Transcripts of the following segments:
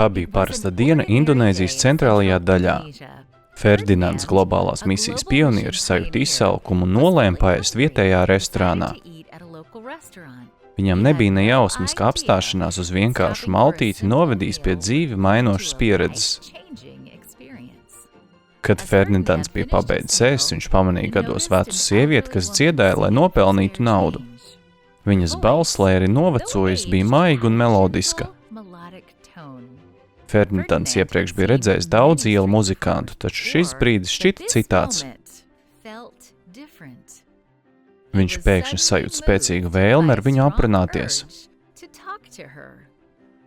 Tā bija parasta diena Indonēzijas centrālajā daļā. Ferdinands, globālās misijas pionieris, sajūta izsalkumu un nolēma paēst vietējā restorānā. Viņam nebija ne jausmas, ka apstāšanās uz vienkāršu maltīti novedīs pie dzīvi mainošas pieredzes. Kad Ferdinands bija pabeidzis ēst, viņš pamanīja gados vecu sievieti, kas dziedāja, lai nopelnītu naudu. Viņas balss, lai arī novecojusi, bija maiga un melodiska. Ferdinands iepriekš bija redzējis daudz ielu muzikantu, taču šis brīdis šķita citāds. Viņš pēkšņi sajūt spēcīgu vēlmi ar viņu aprunāties.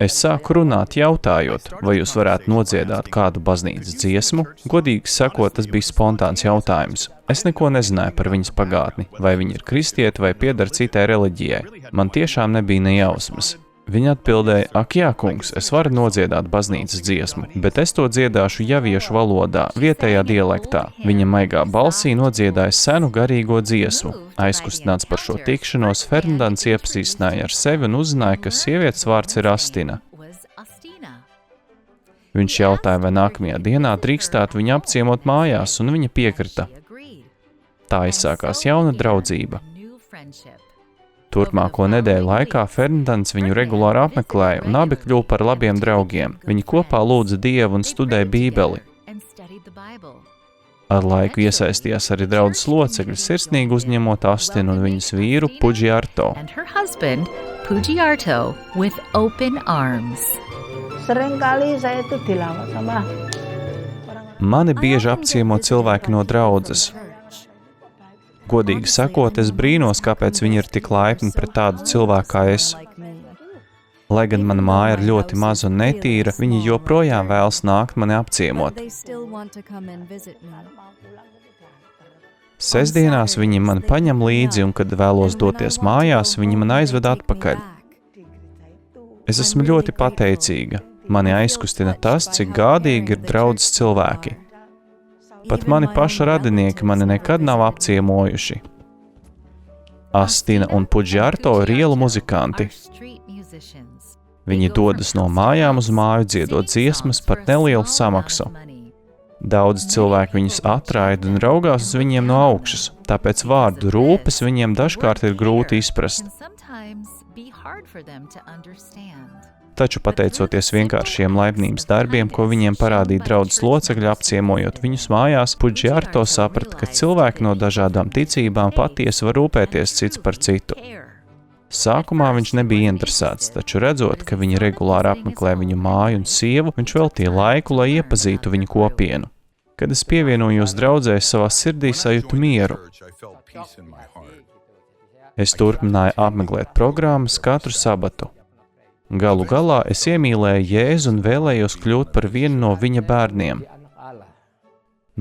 Es sāku runāt jautājot, vai jūs varētu nodziedāt kādu baznīcas dziesmu? Godīgi sakot, tas bija spontāns jautājums. Es neko nezināju par viņas pagātni, vai viņa ir kristieti vai pieder citai reliģijai. Man tiešām nebija ne jausmas. Viņa atbildēja, ak jā, kungs, es varu nodziedāt baznīcas dziesmu, bet es to dziedāšu javiešu valodā, vietējā dialektā. Viņa maigā balsī nodziedāja senu garīgo dziesmu. Aizkustināts par šo tikšanos, Ferdinands iepazīstināja ar sevi un uzzināja, ka sievietes vārds ir Astina. Viņš jautāja, vai nākamajā dienā drīkstētu viņu apciemot mājās, un viņa piekrita. Tā izsākās jauna draudzība. Turpmāko nedēļu laikā Ferdinands viņu regulāri apmeklēja un abi kļuva par labiem draugiem. Viņi kopā lūdza Dievu un studēja Bībeli. Ar laiku iesaistījās arī draudzes locekļi, sirsnīgi uzņemot Astinu un viņas vīru Puģiarto. Mani bieži apciemo cilvēki no draudzes. Godīgi sakot, es brīnos, kāpēc viņi ir tik laipni pret tādu cilvēku kā es. Lai gan mana māja ir ļoti maza un netīra, viņi joprojām vēlas nākt mani apciemot. Sestdienās viņi mani paņem līdzi, un kad vēlos doties mājās, viņi mani aizved atpakaļ. Es esmu ļoti pateicīga. Mani aizkustina tas, cik gādīgi ir draudzes cilvēki. Pat mani paša radinieki mani nekad nav apciemojuši. Astina un Puģiarto ir ielu muzikanti. Viņi dodas no mājām uz māju dziedot dziesmas par nelielu samaksu. Daudz cilvēku viņus atraida un raugās uz viņiem no augšas, tāpēc vārdu rūpes viņiem dažkārt ir grūti izprast. Taču pateicoties vienkāršiem laipnības darbiem, ko viņiem parādīja draudzes locekļi apciemojot viņus mājās, Puģiarto saprata, ka cilvēki no dažādām ticībām patiesi var rūpēties cits par citu. Sākumā viņš nebija interesēts, taču redzot, ka viņi regulāri apmeklē viņu māju un sievu, viņš veltīja laiku, lai iepazītu viņu kopienu. Kad es pievienojos draudzē, savā sirdī sajūtu mieru. Es turpināju apmeklēt programmas katru sabatu. Galu galā es iemīlēju Jēzu un vēlējos kļūt par vienu no viņa bērniem.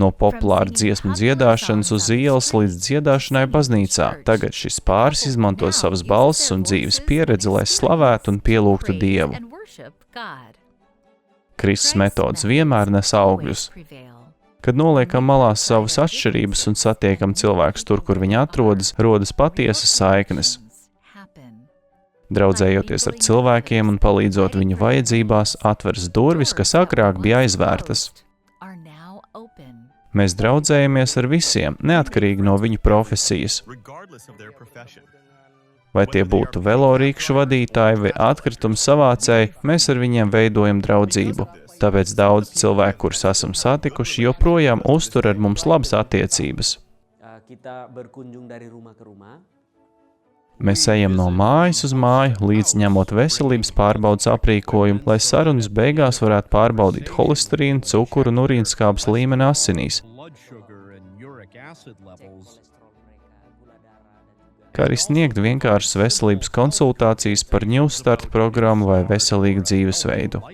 No populāra dziesmu dziedāšanas uz ielas līdz dziedāšanai baznīcā, tagad šis pāris izmanto savas balsis un dzīves pieredzi, lai slavētu un pielūgtu Dievu. Kristus metodas vienmēr nes augļus. Kad noliekam malā savas atšķirības un satiekam cilvēkus tur, kur viņi atrodas, rodas patiesas saiknes. Draudzējoties ar cilvēkiem un palīdzot viņu vajadzībās, atveras durvis, kas agrāk bija aizvērtas. Mēs draudzējamies ar visiem, neatkarīgi no viņu profesijas. Vai tie būtu velorīkšu vadītāji vai atkritumu savācēji, mēs ar viņiem veidojam draudzību. Tāpēc daudz cilvēku, kurus esam satikuši, joprojām uztur ar mums labas attiecības. Mēs ejam no mājas uz māju, līdz ņemot veselības pārbaudas aprīkojumu, lai sarunas beigās varētu pārbaudīt holesterīnu, cukuru un urīnskābes līmeni asinīs, kā arī sniegt vienkāršas veselības konsultācijas par New Start programmu vai veselīgu dzīvesveidu.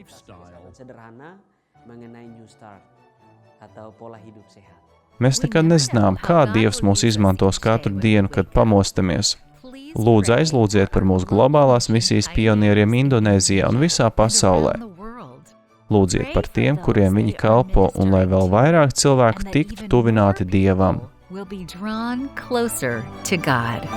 Mēs nekad nezinām, kā Dievs mūs izmantos katru dienu, kad pamostamies. Lūdzu, aizlūdziet par mūsu globālās misijas pionieriem Indonēzijā un visā pasaulē. Lūdziet par tiem, kuriem viņi kalpo, un lai vēl vairāk cilvēku tiktu tuvināti Dievam. Will be drawn closer to God.